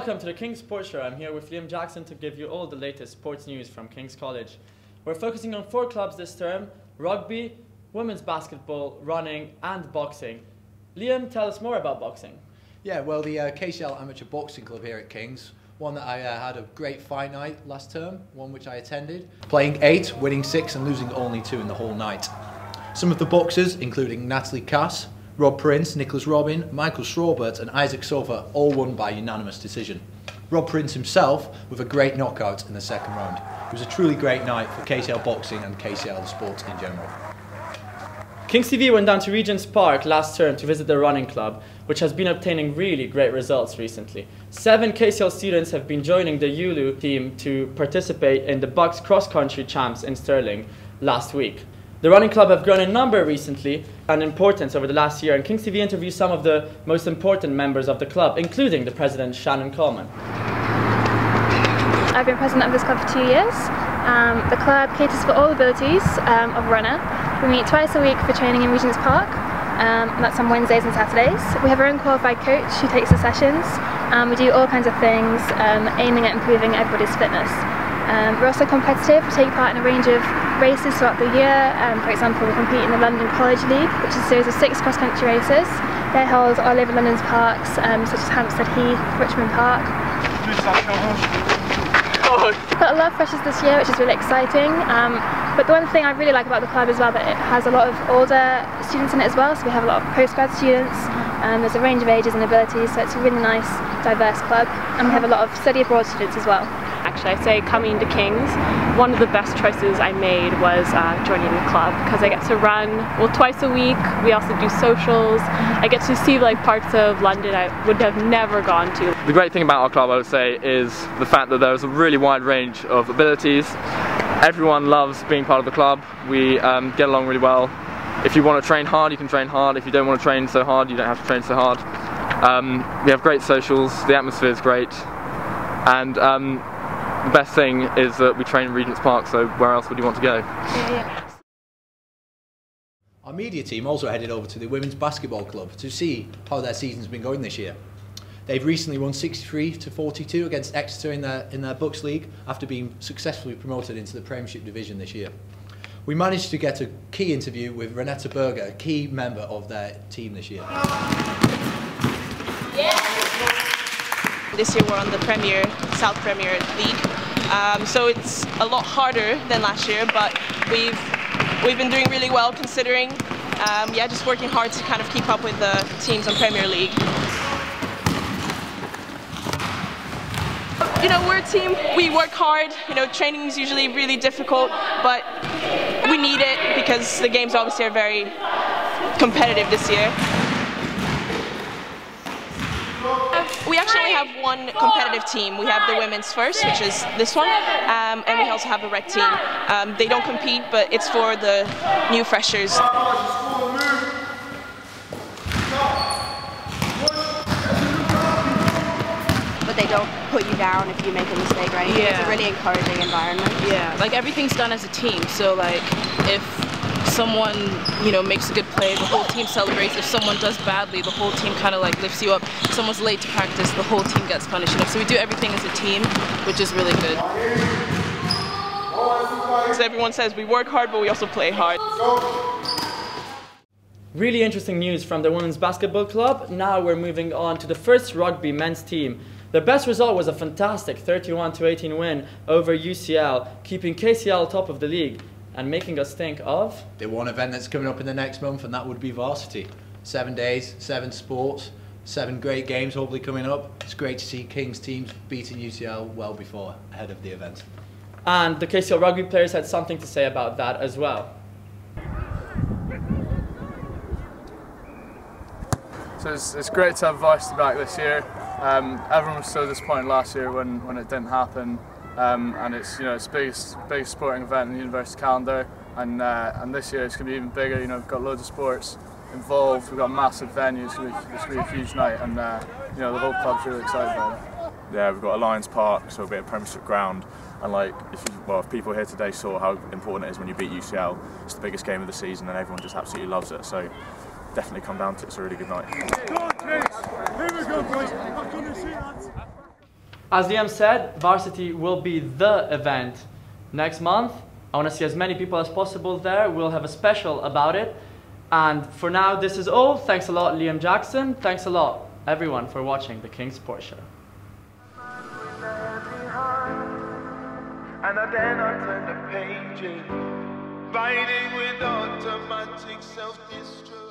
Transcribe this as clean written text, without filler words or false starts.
welcome to the King's Sports Show. I'm here with Liam Jackson to give you all the latest sports news from King's College. We're focusing on 4 clubs this term: rugby, women's basketball, running and boxing. Liam, tell us more about boxing. Yeah, well, the KCL Amateur Boxing Club here at King's, one that I had a great fight night last term, one which I attended, playing 8, winning 6 and losing only 2 in the whole night. Some of the boxers, including Natalie Cass, Rob Prince, Nicholas Robin, Michael Strawbert and Isaac Sofa, all won by unanimous decision. Rob Prince himself with a great knockout in the second round. It was a truly great night for KCL Boxing and KCL the sport in general. King's TV went down to Regent's Park last term to visit the running club, which has been obtaining really great results recently. 7 KCL students have been joining the ULU team to participate in the Bucks Cross Country Champs in Stirling last week. The running club have grown in number recently and importance over the last year, and King's TV interviews some of the most important members of the club, including the president, Shannon Coleman. I've been president of this club for 2 years. The club caters for all abilities of runner. We meet twice a week for training in Regent's Park, and that's on Wednesdays and Saturdays. We have our own qualified coach who takes the sessions. We do all kinds of things aiming at improving everybody's fitness. We're also competitive. We take part in a range of races throughout the year. For example, we compete in the London College League, which is a series of 6 cross-country races. They're held all over London's parks, such as Hampstead Heath, Richmond Park. We've got a lot of freshers this year, which is really exciting. But the one thing I really like about the club is that it has a lot of older students in it as well. So we have a lot of postgrad students. There's a range of ages and abilities, so it's a really nice, diverse club. And we have a lot of study abroad students as well. Actually, I'd say coming to King's, one of the best choices I made was joining the club, because I get to run twice a week. We also do socials. I get to see parts of London I would have never gone to. The great thing about our club, I would say, is the fact that there's a really wide range of abilities. Everyone loves being part of the club. We get along really well. If you want to train hard, you can train hard. If you don't want to train so hard, you don't have to train so hard. We have great socials. The atmosphere is great, and the best thing is that we train in Regent's Park, so where else would you want to go? Yeah. Our media team also headed over to the Women's Basketball Club to see how their season's been going this year. They've recently won 63-42 against Exeter in their Bucks League after being successfully promoted into the Premiership Division this year. We managed to get a key interview with Renetta Berger, a key member of their team this year. This year we're on the South Premier League, so it's a lot harder than last year, but we've been doing really well considering. Just working hard to kind of keep up with the teams on Premier League. We're a team, we work hard. Training is usually really difficult, but we need it because the games obviously are very competitive this year. We actually only have one competitive team. We have the women's first, which is this one, and we also have a rec team. They don't compete, but it's for the new freshers. But they don't put you down if you make a mistake, right? Yeah. It's a really encouraging environment. Yeah, everything's done as a team, so if someone makes a good play, the whole team celebrates. If someone does badly, the whole team kind of lifts you up. If someone's late to practice, the whole team gets punished. So we do everything as a team, which is really good. So everyone says we work hard, but we also play hard. Really interesting news from the Women's Basketball Club. Now we're moving on to the first rugby men's team. Their best result was a fantastic 31-18 win over UCL, keeping KCL top of the league and making us think of the one event that's coming up in the next month, and that would be varsity. 7 days, 7 sports, 7 great games hopefully coming up. It's great to see King's teams beating UCL well before, ahead of the event. And the KCL rugby players had something to say about that as well. So it's great to have varsity back this year. Everyone was so disappointed last year when it didn't happen. And it's it's the biggest sporting event in the university calendar, and this year it's going to be even bigger. We've got loads of sports involved. We've got a massive venue. It's going to be a huge night, and the whole club's really excited about it. Yeah, we've got a Lions Park, so it'll be a Premiership ground. And if people here today saw how important it is when you beat UCL, it's the biggest game of the season, and everyone just absolutely loves it. So definitely come down to it. It's a really good night. As Liam said, varsity will be the event next month. I want to see as many people as possible there. We'll have a special about it. And for now, this is all. Thanks a lot, Liam Jackson. Thanks a lot, everyone, for watching the King's Sport Show. And then I turn the pages, writing with automatic self-destruct.